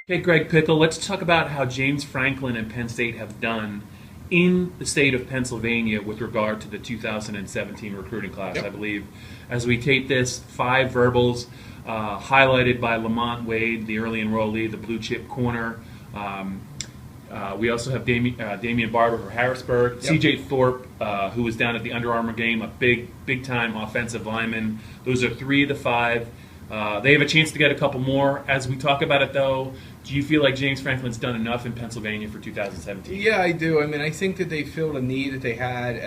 Okay, Greg Pickle, let's talk about how James Franklin and Penn State have done in the state of Pennsylvania with regard to the 2017 recruiting class. Yep. I believe as we tape this, 5 verbals highlighted by Lamont Wade, the early enrollee, the blue chip corner. We also have Damian Barber for Harrisburg, Yep. CJ Thorpe, who was down at the Under Armour game, a big time offensive lineman. Those are 3 of the 5. They have a chance to get a couple more. As we talk about it, though, do you feel like James Franklin's done enough in Pennsylvania for 2017? Yeah, I do. I mean, I think that they filled a need that they had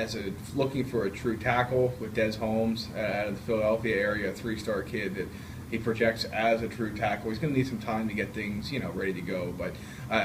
looking for a true tackle with Des Holmes out of the Philadelphia area, a 3-star kid that he projects as a true tackle. He's going to need some time to get things, ready to go. But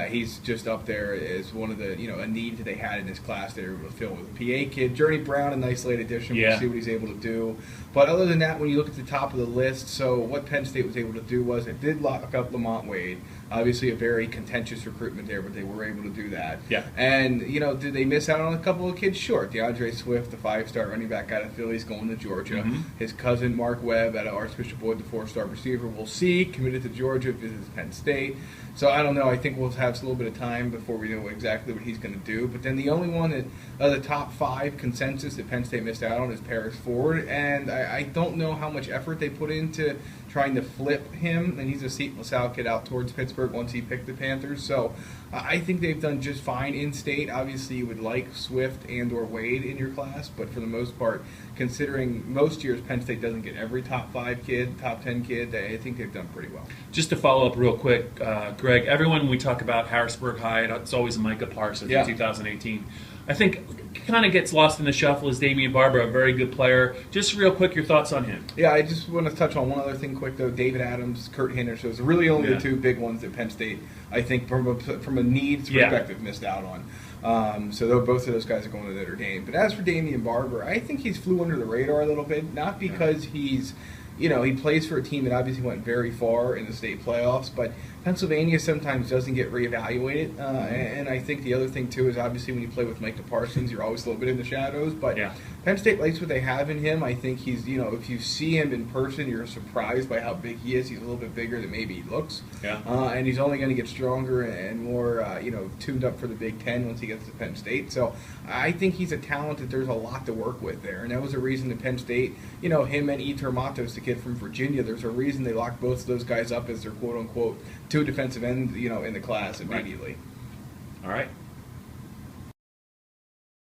he's just up there as one of the, a need that they had in this class. They were able to fill with a PA kid. Journey Brown, a nice late addition. Yeah. We'll see what he's able to do. But other than that, when you look at the top of the list, so what Penn State was able to do was it did lock up Lamont Wade. Obviously a very contentious recruitment there, but they were able to do that. Yeah. And, did they miss out on a couple of kids? Sure. DeAndre Swift, the 5-star running back out of Philly, is going to Georgia. Mm-hmm. His cousin, Mark Webb, out of Archbishop Boyd, the 4-star receiver, we'll see, committed to Georgia, visits Penn State. So I don't know. I think we'll have a little bit of time before we know exactly what he's going to do. But then the only one that the top 5 consensus that Penn State missed out on is Paris Ford. And I don't know how much effort they put into trying to flip him. And he's a Seton LaSalle kid out towards Pittsburgh once he picked the Panthers. So I think they've done just fine in state. Obviously, you would like Swift and or Wade in your class. But for the most part, considering most years Penn State doesn't get every top 5 kid, top 10 kid, I think they've done pretty well. Just to follow up real quick, Greg, everyone, when we talk about Harrisburg High, it's always Micah Parsons in 2018. I think kind of gets lost in the shuffle is Damian Barber, a very good player. Just real quick, your thoughts on him? Yeah, I just want to touch on one other thing quick, though. David Adams, Kurt Hinner, so it's really only the 2 big ones that Penn State, I think, from a needs perspective, missed out on. So both of those guys are going to Notre Dame. But as for Damian Barber, I think he's flew under the radar a little bit, not because he's he plays for a team that obviously went very far in the state playoffs, but Pennsylvania sometimes doesn't get reevaluated. And I think the other thing, too, is obviously when you play with Micah Parsons, you're always a little bit in the shadows. But Penn State likes what they have in him. I think he's, if you see him in person, you're surprised by how big he is. He's a little bit bigger than maybe he looks. Yeah. And he's only going to get stronger and more, tuned up for the Big Ten once he gets to Penn State. So I think he's a talent that there's a lot to work with there. And that was a reason that Penn State, him and Eter Matos, the kid from Virginia, there's a reason they locked both of those guys up as their quote-unquote 2 defensive ends, in the class immediately. Right. All right.